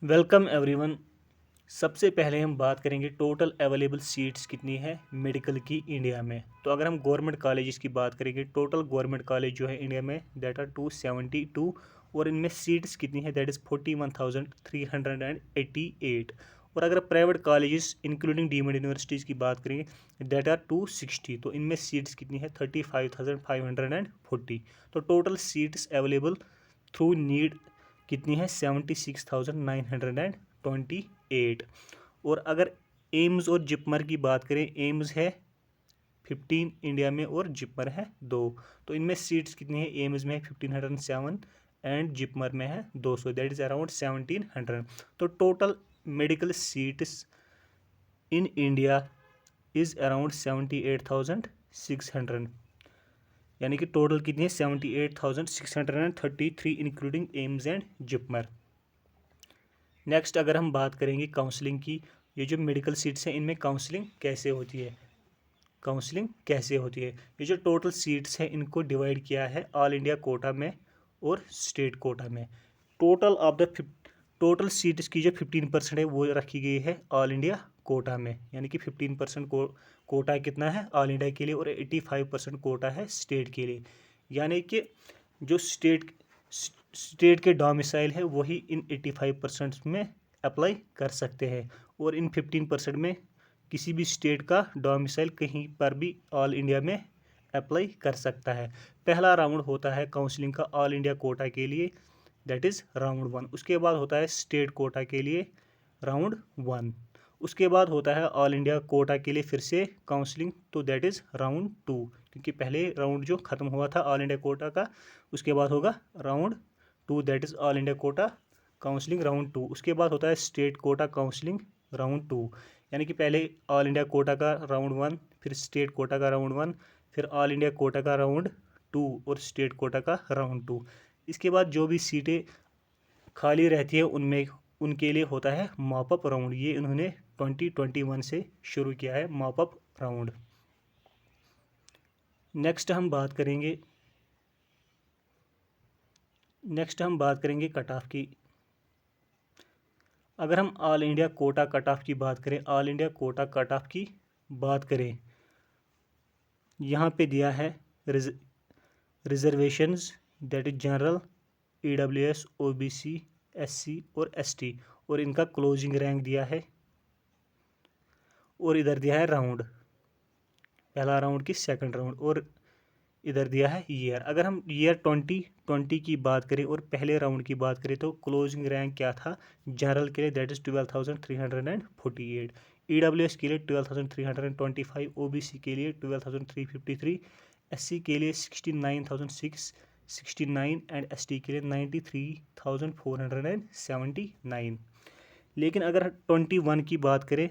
Welcome everyone. सबसे पहले हम बात करेंगे टोटल अवेलेबल सीट्स कितनी है मेडिकल की इंडिया में। तो अगर हम गवर्नमेंट कॉलेजेस की बात करेंगे, टोटल गवर्नमेंट कॉलेज जो है इंडिया में दैट आर 272 और इनमें सीट्स कितनी है दैट इज़ 41,388। और अगर private colleges including deemed universities की बात करेंगे दैट आर 260, तो इनमें सीट्स कितनी है 35,540। तो total seats available through NEET कितनी है 76,928। और अगर एम्स और जिपमर की बात करें, एम्स है 15 इंडिया में और जिपमर है 2। तो इनमें सीट्स कितनी है, एम्स में है 1507 एंड जिपमर में है 200, दैट इज़ अराउंड 1700। तो total medical seats in India is around 78,600, यानी कि टोटल कितनी है 78,633 including AIIMS and JIPMER. Next अगर हम बात करेंगे काउंसलिंग की, ये जो मेडिकल सीट्स हैं इनमें काउंसलिंग कैसे होती है। काउंसलिंग कैसे होती है, ये जो टोटल सीट्स हैं इनको डिवाइड किया है ऑल इंडिया कोटा में और स्टेट कोटा में। टोटल सीट्स की जो 15% है वो रखी गई है ऑल इंडिया कोटा में, यानी कि 15% कोटा कितना है ऑल इंडिया के लिए और 85% कोटा है स्टेट के लिए। यानी कि जो स्टेट के डोमिसाइल है वही इन 85% में अप्लाई कर सकते हैं, और इन 15% में किसी भी स्टेट का डोमिसाइल कहीं पर भी ऑल इंडिया में अप्लाई कर सकता है। पहला राउंड होता है काउंसलिंग का ऑल इंडिया कोटा के लिए, दैट इज़ राउंड 1। उसके बाद होता है स्टेट कोटा के लिए राउंड 1। उसके बाद होता है ऑल इंडिया कोटा के लिए फिर से काउंसलिंग, तो दैट इज़ राउंड 2, क्योंकि पहले राउंड जो ख़त्म हुआ था ऑल इंडिया कोटा का, उसके बाद होगा round 2 that is all India Kota counselling round 2। उसके बाद होता है स्टेट कोटा काउंसलिंग राउंड 2, यानी कि पहले ऑल इंडिया कोटा का राउंड 1, फिर स्टेट कोटा का राउंड 1, फिर ऑल इंडिया कोटा का राउंड 2 और स्टेट कोटा का राउंड 2। इसके बाद जो भी सीटें खाली रहती है उनमें उनके लिए होता है मॉपअप राउंड। ये इन्होंने 2021 से शुरू किया है मॉपअप राउंड। नेक्स्ट हम बात करेंगे कट ऑफ की। अगर हम all India Kota cut off की बात करें, all India Kota cut off की बात करें, यहाँ पे दिया है reservations that is general, EWS, OBC, SC और ST, और इनका क्लोजिंग रैंक दिया है, और इधर दिया है राउंड, पहला राउंड की सेकंड राउंड, और इधर दिया है ईयर। अगर हम ईयर 2020 की बात करें और पहले राउंड की बात करें तो क्लोजिंग रैंक क्या था जनरल के लिए दैट इज़ 12,348, EWS के लिए 12,325, OBC के लिए 12,353, SC के लिए 69,669 एंड ST के लिए 93,479। लेकिन अगर 21 की बात करें,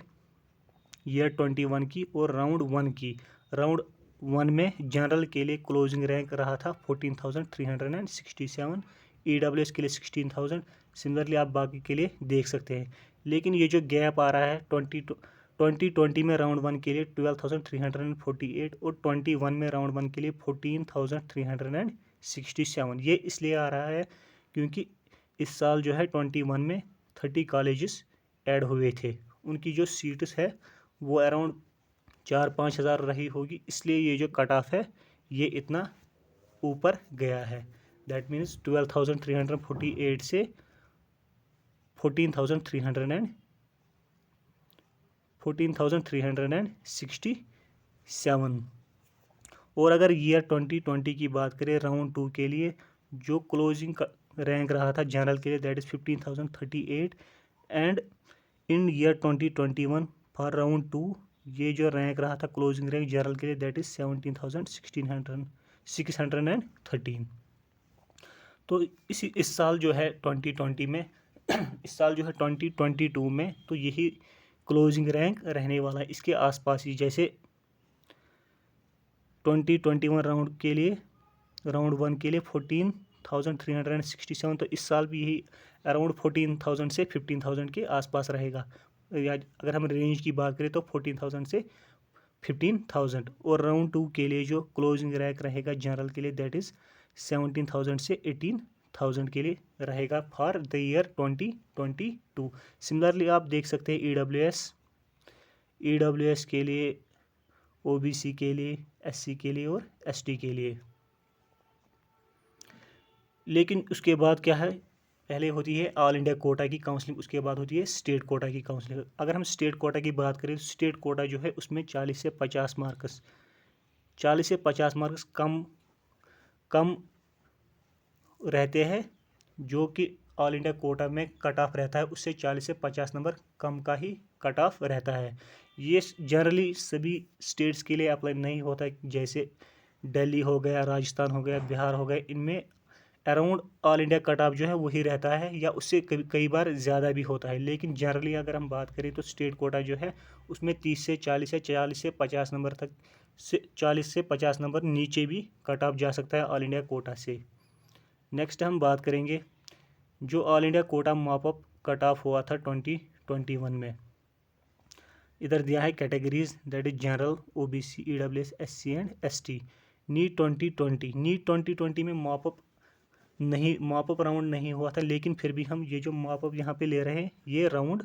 ईयर 21 की और राउंड 1 की, राउंड 1 में जनरल के लिए क्लोजिंग रैंक रहा था 14,367, EWS के लिए 16,000। सिमिलरली आप बाकी के लिए देख सकते हैं। लेकिन ये जो गैप आ रहा है 2020 में राउंड 1 के लिए 12,348 और 21 में राउंड 1 के लिए 14,367, ये इसलिए आ रहा है क्योंकि इस साल जो है 21 में 30 कॉलेजेस ऐड हुए थे, उनकी जो सीट्स है वो अराउंड 4-5 हज़ार रही होगी, इसलिए ये जो कट ऑफ है ये इतना ऊपर गया है। दैट मीन्स 12,348 से 14,367। और अगर ईयर 2020 की बात करें राउंड 2 के लिए, जो क्लोजिंग रैंक रहा था जनरल के लिए that is 15,038 and in year 2021 for round 2 ये जो रैंक रहा था क्लोजिंग रैंक जनरल के लिए दैट इज़ 17,613। तो इस साल जो है 2020 में इस साल जो है 2022 में तो यही क्लोजिंग रैंक रहने वाला है, इसके आसपास ही। जैसे 2021 राउंड के लिए राउंड 1 के लिए 14,367, तो इस साल भी यही अराउंड 14,000 से 15,000 के आसपास रहेगा। या अगर हम रेंज की बात करें तो 14,000 से 15,000। और राउंड 2 के लिए जो क्लोजिंग रैंक रहेगा जनरल के लिए दैट इज़ 17,000 से 5000 के लिए रहेगा फॉर द ईयर 2022। सिमिलरली आप देख सकते हैं ईडब्ल्यूएस के लिए, ओबीसी के लिए, एससी के लिए और एसटी के लिए। लेकिन उसके बाद क्या है, पहले होती है ऑल इंडिया कोटा की काउंसलिंग, उसके बाद होती है स्टेट कोटा की काउंसलिंग। अगर हम स्टेट कोटा की बात करें तो स्टेट कोटा जो है उसमें 40 से 50 मार्क्स कम रहते हैं, जो कि ऑल इंडिया कोटा में कट ऑफ रहता है उससे 40 से 50 नंबर कम का ही कट ऑफ रहता है। ये जनरली सभी स्टेट्स के लिए अप्लाई नहीं होता है, जैसे दिल्ली हो गया, राजस्थान हो गया, बिहार हो गया, इनमें around all India cut off जो है वही रहता है या उससे कई बार ज़्यादा भी होता है। लेकिन जनरली अगर हम बात करें तो स्टेट कोटा जो है उसमें 30 से 40 या 40 से 50 नंबर तक 40 से 50 नंबर नीचे भी कट ऑफ जा सकता है ऑल इंडिया कोटा से। नेक्स्ट हम बात करेंगे जो all India quota mop up cut off हुआ था 2021 में। इधर दिया है categories, that is general, OBC, EWS, SC and ST. NEET 2020 में मॉपअप राउंड नहीं हुआ था, लेकिन फिर भी हम ये जो मॉपअप यहाँ पे ले रहे हैं ये राउंड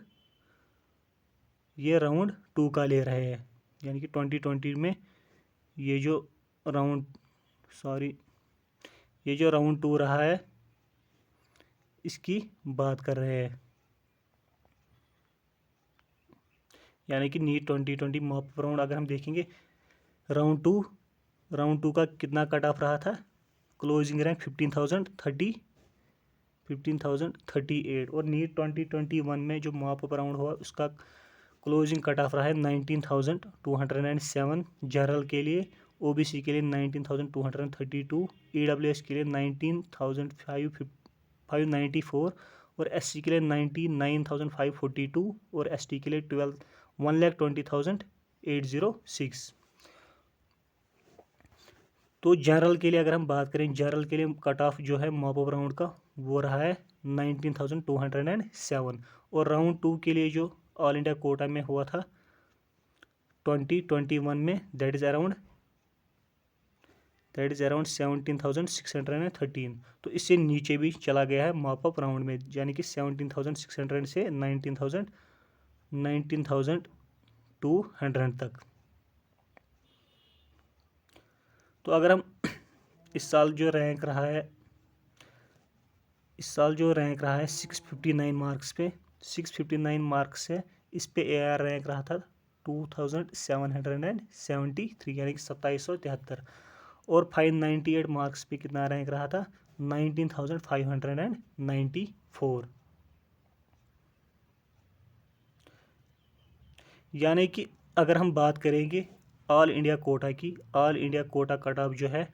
2 का ले रहे हैं, यानी कि 2020 में ये जो राउंड 2 रहा है इसकी बात कर रहे हैं, यानी कि नीट 2020 मॉपअप राउंड अगर हम देखेंगे राउंड टू का कितना कट ऑफ रहा था, क्लोजिंग रैंक 15,038 और नीट 2021 में जो मॉपअप राउंड हुआ उसका क्लोजिंग कट ऑफ रहा है 19,207 जनरल के लिए, ओबीसी के लिए 19,232, ईडब्ल्यूएस के लिए 19,594 और एससी के लिए 99,542 और एसटी के लिए 1,20,806। तो जनरल के लिए अगर हम बात करें, जनरल के लिए कट ऑफ जो है मॉपअप राउंड का वो रहा है 19,207 और राउंड 2 के लिए जो ऑल इंडिया कोटा में हुआ था 2021 में दैट इज़ अराउंड 17,613। तो इससे नीचे भी चला गया है मॉपअप राउंड में, यानी कि 17,600 से 19,200 तक। तो अगर हम इस साल जो रैंक रहा है 659 मार्क्स पे, 659 मार्क्स है, इस पे एआर रैंक रहा था 2773, यानी कि 2773 और 598 मार्क्स पे कितना रैंक रहा था 19,594। यानी कि अगर हम बात करेंगे ऑल इंडिया कोटा की, all India Kota cut off जो है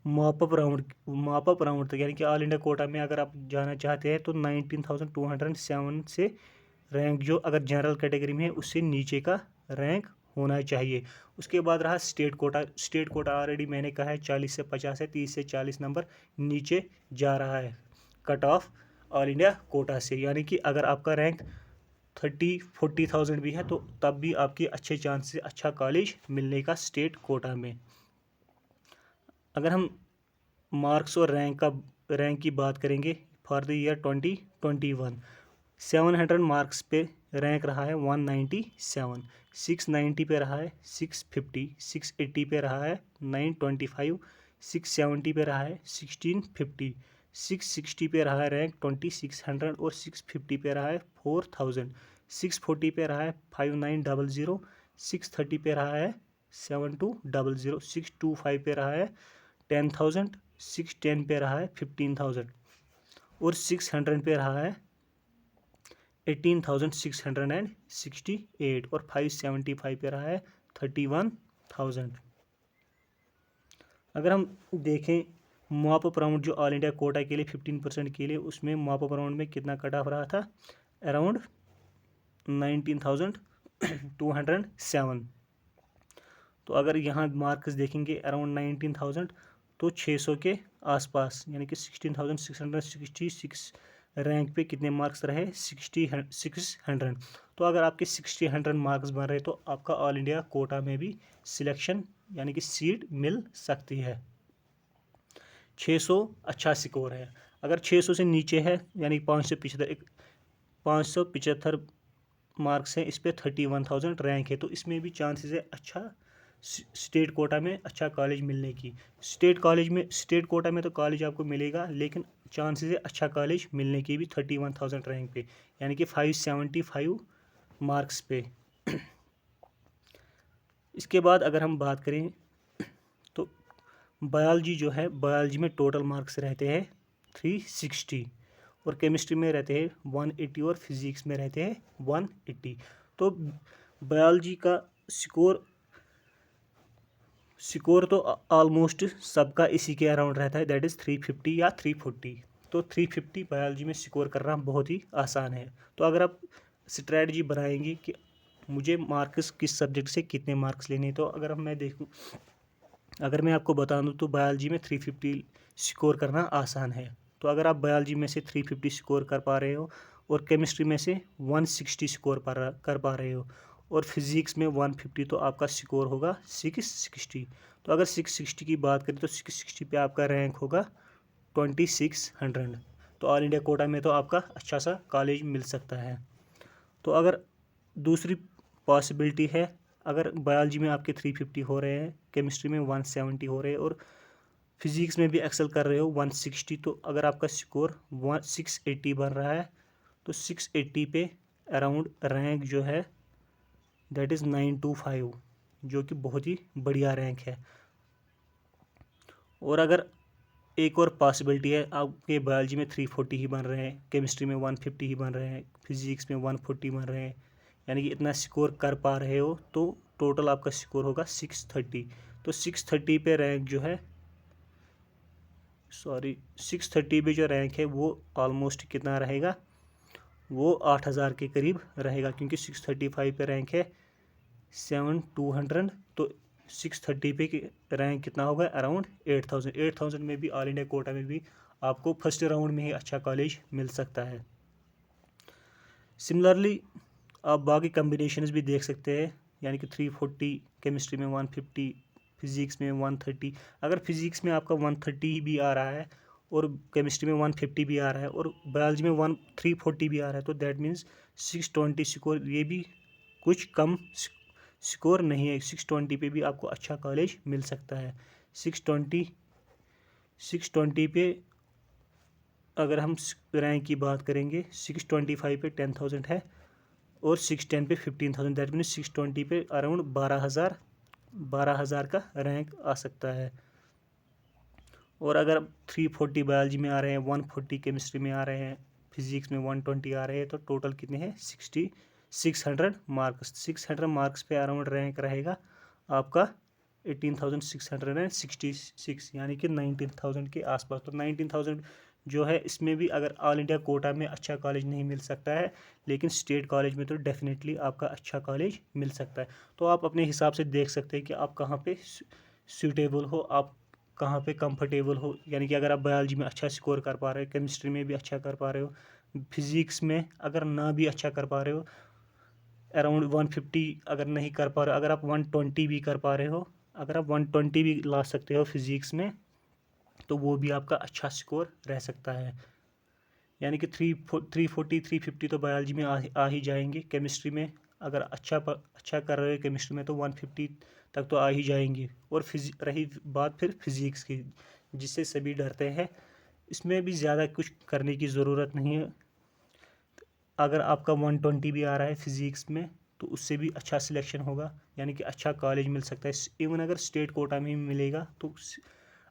मॉपअप राउंड तक, यानी कि ऑल इंडिया कोटा में अगर आप जाना चाहते हैं तो 19,207 से रैंक जो अगर जनरल कैटेगरी में है उससे नीचे का रैंक होना चाहिए। उसके बाद रहा स्टेट कोटा ऑलरेडी मैंने कहा है 40 से 50 है, 30 से 40 नंबर नीचे जा रहा है cut off all India Kota से, यानी कि अगर आपका रैंक 30-40,000 भी है तो तब भी आपकी अच्छे चांस से अच्छा कॉलेज मिलने का स्टेट कोटा में। अगर हम मार्क्स और रैंक की बात करेंगे फॉर द ईयर 2021, 700 मार्क्स पे रैंक रहा है 197, 690 पे रहा है 650, 680 पे रहा है 925, 670 पे रहा है 1650, 660 पे रहा है रैंक 2600 और 650 पे रहा है 4000, 640 पे रहा है 5900, 630 पे रहा है 7200, 625 पे रहा है 10,000, 610 पे रहा है 15,000 और 600 पे रहा है 18,668 और 575 पे रहा है 31,000। अगर हम देखें मॉपअप राउंड जो ऑल इंडिया कोटा के लिए 15% के लिए, उसमें मॉपअप राउंड में कितना कट ऑफ रहा था अराउंड 19,207। तो अगर यहाँ मार्क्स देखेंगे अराउंड 19,000 तो 600 के आसपास, यानी कि 16,666 रैंक पे कितने मार्क्स रहे 600। तो अगर आपके 600 मार्क्स बन रहे तो आपका ऑल इंडिया कोटा में भी सिलेक्शन यानी कि सीट मिल सकती है। 600 अच्छा स्कोर है। अगर 600 से नीचे है यानी 575 मार्क्स है, इस पर 31,000 रैंक है, तो इसमें भी चांसेस है अच्छा स्टेट कोटा में अच्छा कॉलेज मिलने की। स्टेट कोटा में तो कॉलेज आपको मिलेगा, लेकिन चांसेस है अच्छा कॉलेज मिलने की भी 31,000 रैंक पे, यानी कि 575 मार्क्स पे। इसके बाद अगर हम बात करें तो बायोलॉजी जो है, बायोलॉजी में टोटल मार्क्स रहते हैं 360 और केमिस्ट्री में रहते हैं 180 और फिजिक्स में रहते हैं 180। तो बायोलॉजी का स्कोर तो ऑलमोस्ट सबका इसी के अराउंड रहता है, दैट इज़ 350 या 340। तो 350 बायोलॉजी में स्कोर करना बहुत ही आसान है। तो अगर आप स्ट्रैटेजी बनाएंगे कि मुझे मार्क्स किस सब्जेक्ट से कितने मार्क्स लेने, तो अगर मैं आपको बता दूं तो बायोलॉजी में 350 स्कोर करना आसान है। तो अगर आप बायोलॉजी में से 350 स्कोर कर पा रहे हो और केमिस्ट्री में से 160 स्कोर कर पा रहे हो और फिजिक्स में 150, तो आपका स्कोर होगा 660। तो अगर 660 की बात करें तो 660 पे आपका रैंक होगा 2600। तो ऑल इंडिया कोटा में तो आपका अच्छा सा कॉलेज मिल सकता है। तो अगर दूसरी पॉसिबिलिटी है, अगर बायोलॉजी में आपके 350 हो रहे हैं, केमिस्ट्री में 170 हो रहे हैं और फिजिक्स में भी एक्सेल कर रहे हो 160, तो अगर आपका स्कोर 680 बन रहा है तो 680 पे अराउंड रैंक जो है दैट इज़ 925, जो कि बहुत ही बढ़िया रैंक है। और अगर एक और पॉसिबिलिटी है, आपके बायोलॉजी में 340 ही बन रहे हैं, केमिस्ट्री में 150 ही बन रहे हैं, फिजिक्स में 140 बन रहे हैं, यानी कि इतना स्कोर कर पा रहे हो, तो टोटल आपका स्कोर होगा 630। तो 630 पे रैंक जो है 630 पे जो रैंक है वो ऑलमोस्ट कितना रहेगा, वो 8,000 के करीब रहेगा, क्योंकि 635 पे रैंक है 7,200। तो 630 पे रैंक कितना होगा, अराउंड 8,000 में भी ऑल इंडिया कोटा में भी आपको फर्स्ट राउंड में ही अच्छा कॉलेज मिल सकता है। सिमिलरली आप बाकी कम्बिनेशंस भी देख सकते हैं, यानी कि 340, केमिस्ट्री में 150, फिजिक्स में 130। अगर फिजिक्स में आपका 130 भी आ रहा है और केमिस्ट्री में 150 भी आ रहा है और बायोलॉजी में 340 भी आ रहा है, तो दैट मीन्स 620 स्कोर, ये भी कुछ कम स्कोर नहीं है। 620 पे भी आपको अच्छा कॉलेज मिल सकता है। 620 पे अगर हम रैंक की बात करेंगे, 625 पे 10,000 है और 610 पे 15,000, दैट मीन्स 620 पे अराउंड 12,000 का रैंक आ सकता है। और अगर 340 बायोलॉजी में आ रहे हैं, 140 केमिस्ट्री में आ रहे हैं, फिजिक्स में 120 आ रहे हैं, तो टोटल कितने हैं 600 मार्क्स। 600 मार्क्स पे अराउंड रैंक रहेगा आपका 18,666, यानी कि 19,000 के आसपास। तो 19,000 जो है, इसमें भी अगर ऑल इंडिया कोटा में अच्छा कॉलेज नहीं मिल सकता है, लेकिन स्टेट कॉलेज में तो डेफिनेटली आपका अच्छा कॉलेज मिल सकता है। तो आप अपने हिसाब से देख सकते हैं कि आप कहाँ पे सूटेबल हो, आप कहाँ पे कंफर्टेबल हो। यानी कि अगर आप बायोलॉजी में अच्छा स्कोर कर पा रहे हो, केमिस्ट्री में भी अच्छा कर पा रहे हो, फिजिक्स में अगर ना भी अच्छा कर पा रहे हो, अराउंड 150 अगर नहीं कर पा रहे हो, अगर आप 120 भी कर पा रहे हो, अगर आप 120 भी ला सकते हो फिजिक्स में, तो वो भी आपका अच्छा स्कोर रह सकता है। यानी कि 340 350 तो बायोलॉजी में आ ही जाएंगे। केमिस्ट्री में अगर अच्छा कर रहे हो केमिस्ट्री में, तो 150 तक तो आ ही जाएंगे। और रही बात फिर फिजिक्स की, जिससे सभी डरते हैं, इसमें भी ज़्यादा कुछ करने की ज़रूरत नहीं है। अगर आपका 120 भी आ रहा है फिजिक्स में, तो उससे भी अच्छा सिलेक्शन होगा, यानी कि अच्छा कॉलेज मिल सकता है। इवन अगर स्टेट कोटा में मिलेगा तो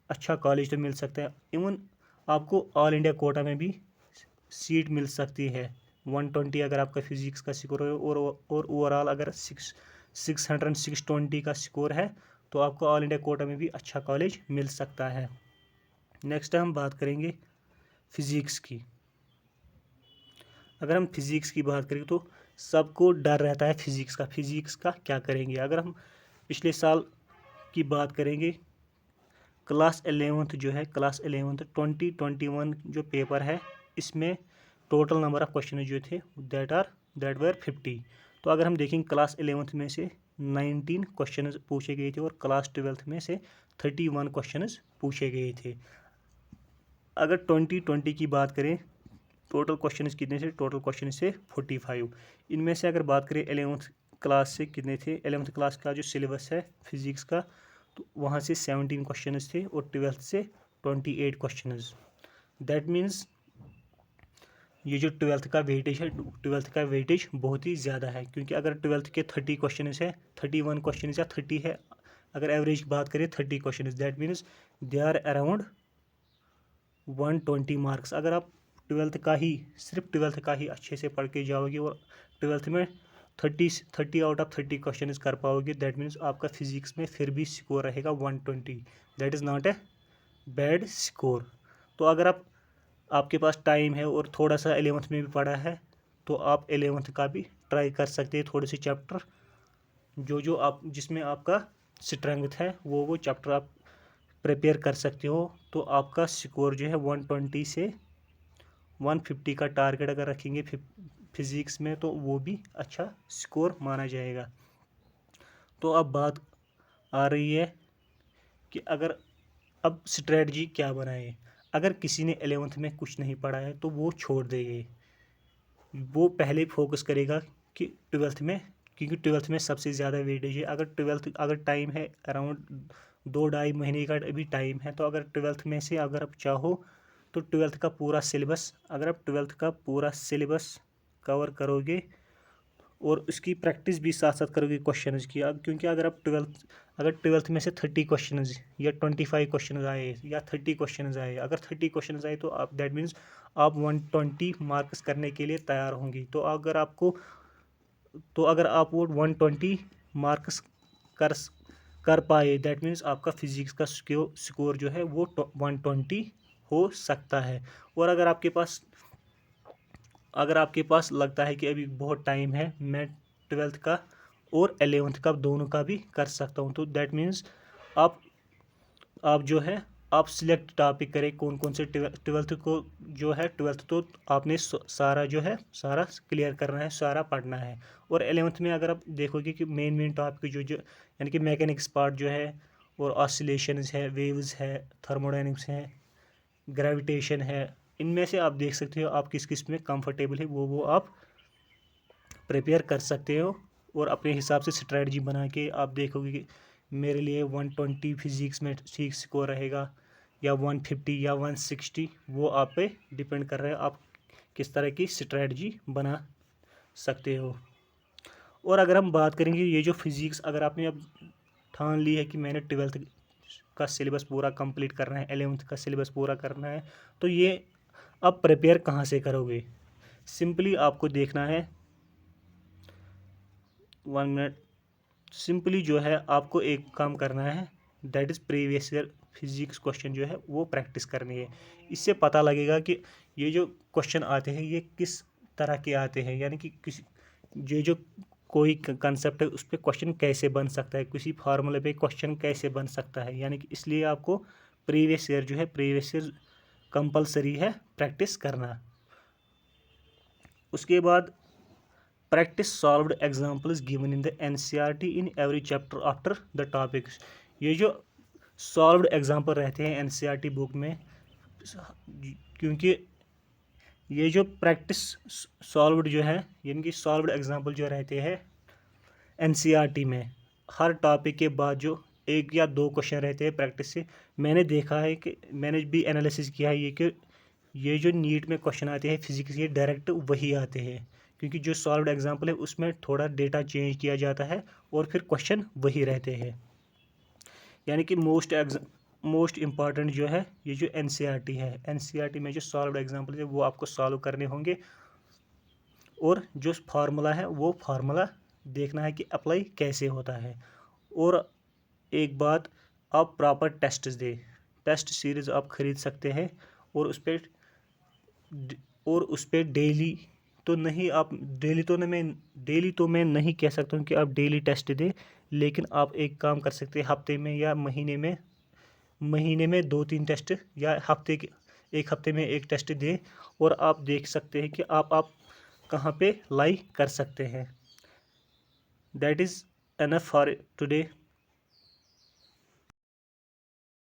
अच्छा कॉलेज तो मिल सकता है। इवन आपको ऑल इंडिया कोटा में भी सीट मिल सकती है। 120 अगर आपका फिजिक्स का स्कोर है और ओवरऑल अगर 620 का स्कोर है, तो आपको ऑल इंडिया कोटा में भी अच्छा कॉलेज मिल सकता है। नेक्स्ट हम बात करेंगे फिजिक्स की। अगर हम फिजिक्स की बात करें तो सबको डर रहता है फिजिक्स का क्या करेंगे। अगर हम पिछले साल की बात करेंगे, क्लास 11th जो है, क्लास 11th 2021 जो पेपर है, इसमें टोटल नंबर ऑफ क्वेश्चन जो थे दैट वर 50। तो अगर हम देखेंगे क्लास 11th में से 19 क्वेश्चन पूछे गए थे और क्लास 12th में से 31 क्वेश्चन पूछे गए थे। अगर 2020 की बात करें, टोटल क्वेश्चन कितने थे? टोटल क्वेश्चन से 45। इनमें से अगर बात करें 11th क्लास से कितने थे? 11th क्लास का जो सिलेबस है फिजिक्स का, तो वहाँ से 17 क्वेश्चन थे और 12th से 28 क्वेश्चन। दैट मीन्स ये जो 12th का वेटेज है, 12th का वेटेज बहुत ही ज़्यादा है, क्योंकि अगर 12th के 30 क्वेश्चन है, 31 क्वेश्चन या 30 है, अगर एवरेज की बात करें 30 question, that means they are around 120 marks. अगर आप 12th का ही, सिर्फ 12th का ही अच्छे से पढ़ के जाओगे और 12th में 30 आउट ऑफ 30 क्वेश्चन कर पाओगे, दैट मीन्स आपका फिजिक्स में फिर भी स्कोर रहेगा 120। That is not a bad score. तो अगर आपके पास टाइम है और थोड़ा सा 11th में भी पढ़ा है, तो आप 11th का भी ट्राई कर सकते हैं। थोड़े से चैप्टर जो आप जिसमें आपका स्ट्रेंथ है वो चैप्टर आप प्रिपेयर कर सकते हो, तो आपका स्कोर जो है 120 से 150 का टारगेट अगर रखेंगे फिजिक्स में, तो वो भी अच्छा स्कोर माना जाएगा। तो अब बात आ रही है कि अगर अब स्ट्रेटजी क्या बनाए। अगर किसी ने 11th में कुछ नहीं पढ़ा है तो वो छोड़ देंगे, वो पहले फोकस करेगा कि 12th में, क्योंकि 12th में सबसे ज़्यादा वेटेज है। अगर टाइम है अराउंड 2-2.5 महीने का अभी टाइम है, तो अगर 12th में से अगर आप चाहो तो 12th का पूरा सिलेबस, अगर आप 12th का पूरा सिलेबस कवर करोगे और उसकी प्रैक्टिस भी साथ साथ करोगे क्वेश्चन की, अब क्योंकि अगर 12th में से 30 क्वेश्चन या 25 क्वेश्चन आए या 30 क्वेश्चन आए, अगर 30 क्वेश्चन आए तो आप दैट मीन्स आप 120 मार्क्स करने के लिए तैयार होंगी। तो अगर आप वो 120 मार्क्स कर पाए, दैट मीन्स आपका फिजिक्स का स्कोर जो है वो 120 हो सकता है। और अगर आपके पास लगता है कि अभी बहुत टाइम है, मैं 12th का और 11th का दोनों का भी कर सकता हूँ, तो दैट मीन्स आप जो है आप सिलेक्ट टॉपिक करें कौन कौन से 12th को जो है 12th तो आपने सारा जो है सारा क्लियर करना है, सारा पढ़ना है। और 11th में अगर आप देखोगे कि मेन टॉपिक जो यानी कि मैकेनिक्स पार्ट जो है, और ऑसिलेशंस है, वेव्स है, थर्मोडायनेमिक्स है, ग्रेविटेशन है, इनमें से आप देख सकते हो आप किस किस में कंफर्टेबल है, वो आप प्रिपेयर कर सकते हो। और अपने हिसाब से स्ट्रेटजी बना के आप देखोगे कि मेरे लिए 120 फिजिक्स में ठीक स्कोर रहेगा या 150 या 160, वो आप पे डिपेंड कर रहा है आप किस तरह की स्ट्रेटजी बना सकते हो। और अगर हम बात करेंगे ये जो फिजिक्स, अगर आपने अब ठान ली है कि मैंने 12th का सिलेबस पूरा कंप्लीट करना है, 11th का सिलेबस पूरा करना है, तो ये अब प्रिपेयर कहाँ से करोगे? सिंपली आपको देखना है 1 मिनट। सिंपली जो है आपको एक काम करना है, that is previous year physics question जो है वो प्रैक्टिस करनी है। इससे पता लगेगा कि ये जो क्वेश्चन आते हैं ये किस तरह के आते हैं, यानी कि ये जो कोई कंसेप्ट है उस पर क्वेश्चन कैसे बन सकता है, किसी फार्मूले पे क्वेश्चन कैसे बन सकता है, यानी कि इसलिए आपको प्रीवियस ईयर कंपलसरी है प्रैक्टिस करना। उसके बाद practice solved examples given in the NCERT in every chapter after the topics. ये जो सॉल्व्ड एग्जाम्पल रहते हैं NCERT बुक में, क्योंकि ये जो प्रैक्टिस सॉल्व्ड जो है, यानी कि सॉल्व्ड एग्जाम्पल जो रहते हैं NCERT में, हर टॉपिक के बाद जो 1 या 2 क्वेश्चन रहते हैं प्रैक्टिस से, मैंने देखा है कि मैंने भी एनालिसिस किया है कि ये जो नीट में क्वेश्चन आते हैं फिजिक्स के डायरेक्ट वही आते हैं, क्योंकि जो सॉल्व्ड एग्जाम्पल है उसमें थोड़ा डेटा चेंज किया जाता है और फिर क्वेश्चन वही रहते हैं। यानी कि मोस्ट इम्पॉर्टेंट जो है ये जो NCERT है, NCERT में जो सॉल्व्ड एग्जाम्पल है वो आपको सॉल्व करने होंगे, और जो फार्मूला है वो फार्मूला देखना है कि अप्लाई कैसे होता है। और एक बात, आप प्रॉपर टेस्ट दें, टेस्ट सीरीज़ आप ख़रीद सकते हैं, और उस पर डेली तो नहीं, आप डेली तो मैं नहीं कह सकता हूँ कि आप डेली टेस्ट दें, लेकिन आप एक काम कर सकते हैं, हफ्ते में या महीने में 2-3 टेस्ट, या एक हफ्ते में 1 टेस्ट दें, और आप देख सकते हैं कि आप कहाँ पे लाई कर सकते हैं। That is enough for today.